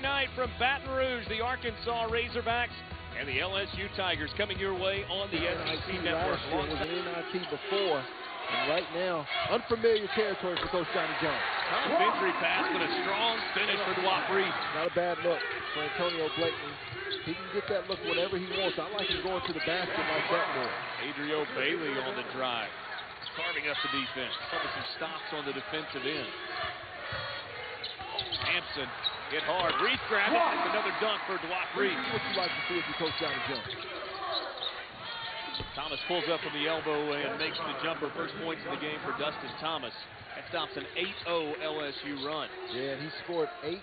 night from Baton Rouge, the Arkansas Razorbacks and the LSU Tigers coming your way on the SEC Network. It was NIT before, and right now, unfamiliar territory for Coach Johnny Jones. Tough entry pass, but a strong finish for Dwight Reese. Not a bad look for Antonio Blakeney. He can get that look whenever he wants. I like him going to the basket like that more. Adrio Bailey on the drive, carving up the defense. Some stops on the defensive end. Hampson hit hard. Reese grabbed it. It's another dunk for Dwight Reese. What you like to see if you Coach Johnny Jones? Thomas pulls up from the elbow and makes the jumper. First points in the game for Dustin Thomas. That stops an 8-0 LSU run. Yeah, and he scored 8+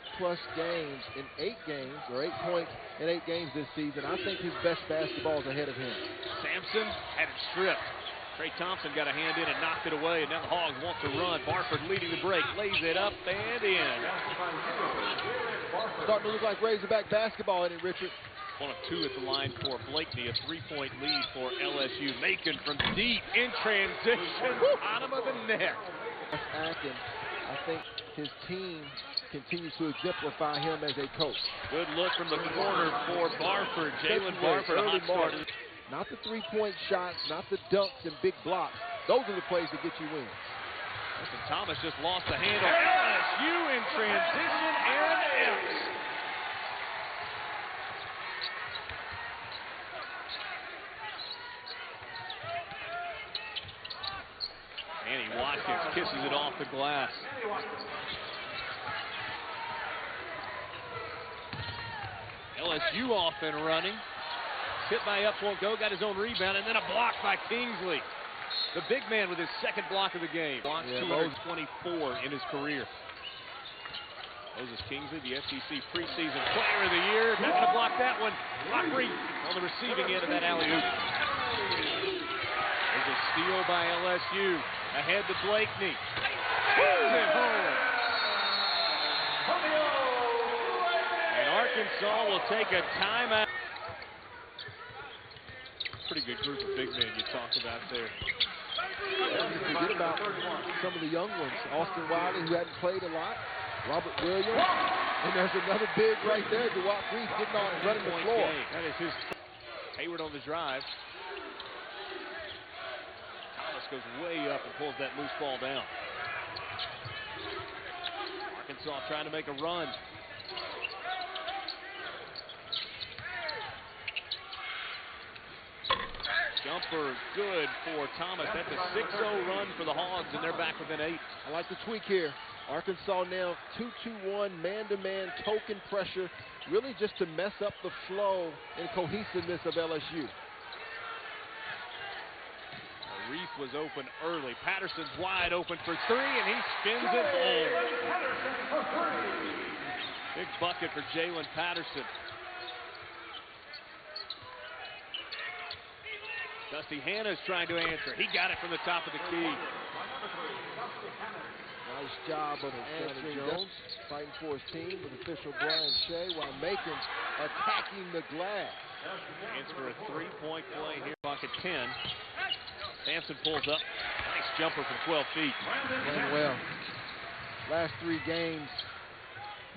games in 8 games, or 8 points in 8 games this season. I think his best basketball is ahead of him. Sampson had it stripped. Trey Thompson got a hand in and knocked it away, and now the Hogs want to run. Barford leading the break, lays it up and in. Starting to look like Razorback basketball, isn't it, Richard? 1 of 2 at the line for Blakeney, a 3-point lead for LSU. Macon from deep in transition, bottom of the net. And I think his team continues to exemplify him as a coach. Good look from the corner for Barford. Jalen Barford, a hot start. Not the 3-point shots, not the dunks and big blocks. Those are the plays that get you wins. Dustin Thomas just lost the handle. LSU in transition, Aaron Epps. Annie Watkins kisses it off the glass. LSU off and running. Hit by Epps, won't go, got his own rebound, and then a block by Kingsley. The big man with his second block of the game. Blocks 224 in his career. Moses Kingsley, the SEC preseason player of the year. Not going to block that one. Block Reese on the receiving end of that alley-oop. There's a steal by LSU. Ahead to Blakeney. Pulls it home. And Arkansas will take a timeout. Pretty good group of big men you talked about there. Forget about some of the young ones. Austin Wiley, who hadn't played a lot. Robert Williams. And there's another big right there. Dwight Reese getting on and running the floor. That is his. Hayward on the drive. Thomas goes way up and pulls that loose ball down. Arkansas trying to make a run. Jumper good for Thomas. That's a 6-0 run for the Hogs, and they're back within 8. I like the tweak here. Arkansas now 2-2-1, man-to-man token pressure, really just to mess up the flow and cohesiveness of LSU. Reese was open early. Patterson's wide open for 3, and he spins it home. Big bucket for Jalen Patterson. Dusty Hannah's trying to answer. He got it from the top of the key. Nice job of answering Jones, fighting for his team with official Brian Shea, while Macon attacking the glass. Chance for a 3-point play here. Bucket 10. Sampson pulls up. Nice jumper from 12 feet. Playing well. Last 3 games,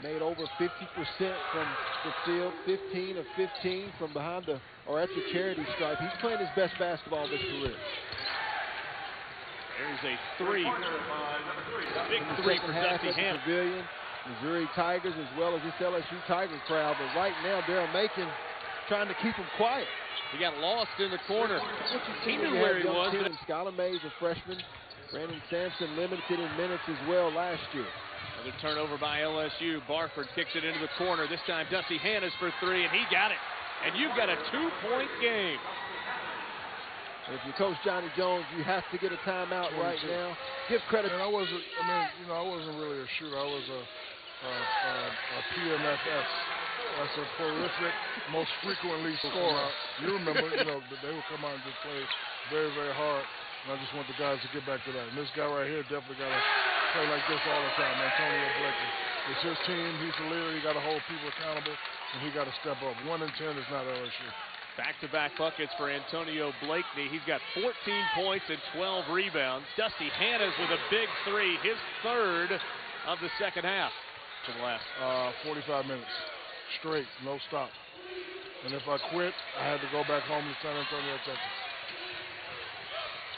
made over 50% from the field, 15 of 15 from behind the or at the charity stripe. He's playing his best basketball of his career. There's a 3. Big 3 for Dusty Hannah. Pavilion, Missouri Tigers, as well as this LSU Tiger crowd. But right now, Daryl Macon trying to keep him quiet. He got lost in the corner. He knew You where had he was. Skylar Mays, a freshman. Brandon Sampson limited in minutes as well last year. Another turnover by LSU. Barford kicks it into the corner. This time Dusty Hannah's for 3, and he got it. And you've got a 2-point game. If you're Coach Johnny Jones, you have to get a timeout right now. Give credit. And I wasn't really a shooter. I was a PMFS. That's a prolific, most frequently scorer. You remember, they would come out and just play very, very hard. And I just want the guys to get back to that. And this guy right here definitely got to play like this all the time, Antonio Blakeney. It's his team. He's the leader. He got to hold people accountable, and he got to step up. 1 in 10 is not LSU. Back-to-back buckets for Antonio Blakeney. He's got 14 points and 12 rebounds. Dusty Hannah's with a big 3, his 3rd of the second half. To the last 45 minutes. straight, no stop. And if I quit, I had to go back home to San Antonio, Texas.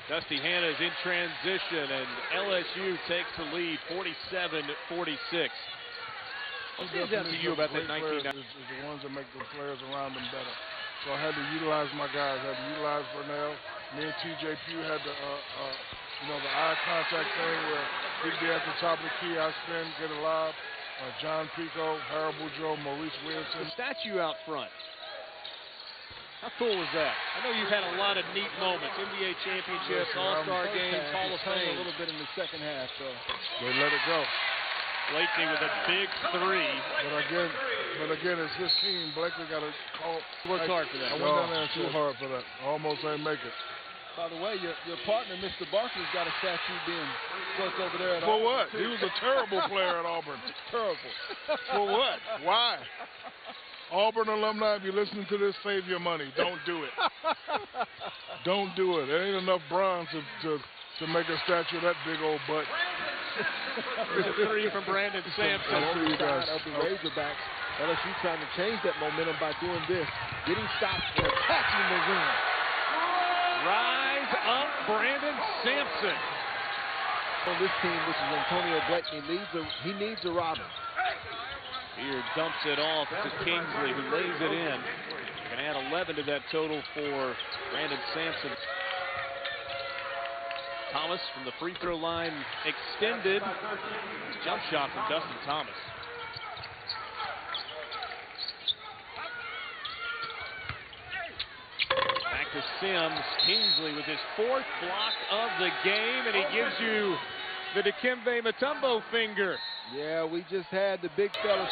Dusty Hanna is in transition, and LSU takes the lead, 47-46. What stands out to you about that 1990? Is the ones that make the players around them better. So I had to utilize my guys. I had to utilize Vernell. Me and TJ Pugh had the, the eye contact thing where he'd be at the top of the key, I spin, get a lob. John Pico, Harold Boudreaux, Maurice Wilson. The statue out front. How cool was that? I know you've had a lot of neat moments. NBA championships, All-Star games, Hall of Fame. A little bit in the second half, so they let it go. Blakely with a big three. But again, it's his team. Blakely got to call. Worked hard for that. I went down there too hard for that. I almost ain't make it. By the way, your partner, Mr. Barkley's got a statue being built over there at For Auburn. what? He was a terrible player at Auburn. Terrible. For what? Why? Auburn alumni, if you're listening to this, save your money. Don't do it. Don't do it. There ain't enough bronze to make a statue of that big old butt. There's a three from Brandon Sampson. Of the Razorbacks. LSU trying to change that momentum by doing this. Getting stops and attacking the rim. Rise up, Brandon Sampson. On this team, this is Antonio Blakely. He needs a Robin. Beard dumps it off to Kingsley, who lays it in. Can add 11 to that total for Brandon Sampson. Thomas from the free throw line extended. Jump shot from Dustin Thomas. Back to Sims. Kingsley with his fourth block of the game, and he gives you the Dikembe Mutombo finger. Yeah, we just had the big fellas.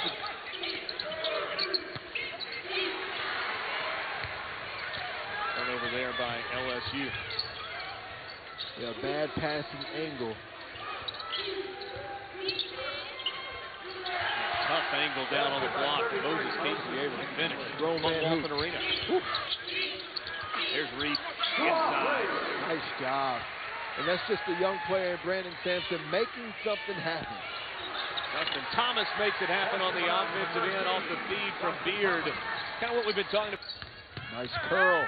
Turnover there by LSU. Yeah, bad passing angle. Tough angle down on the block. Moses Kingsley able to finish. From Walton Arena. Woo. There's Reed inside. Nice job. And that's just a young player, Brandon Sampson, making something happen. Dustin Thomas makes it happen on the offensive end off the feed from Beard. Kind of what we've been talking about. Nice curl.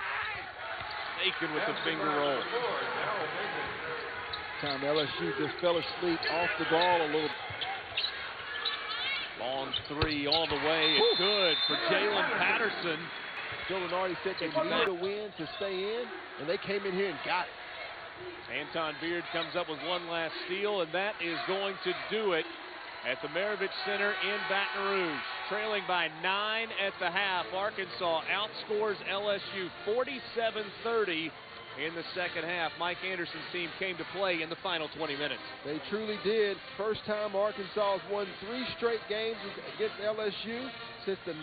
Aiken with the finger roll. Time LSU just fell asleep off the ball a little. Long three all the way. It's good for Jalen Patterson. Joe Lenardi said they needed a win to stay in, and they came in here and got it. Anton Beard comes up with one last steal, and that is going to do it at the Maravich Center in Baton Rouge. Trailing by 9 at the half, Arkansas outscores LSU 47-30 in the second half. Mike Anderson's team came to play in the final 20 minutes. They truly did. First time Arkansas has won 3 straight games against LSU since the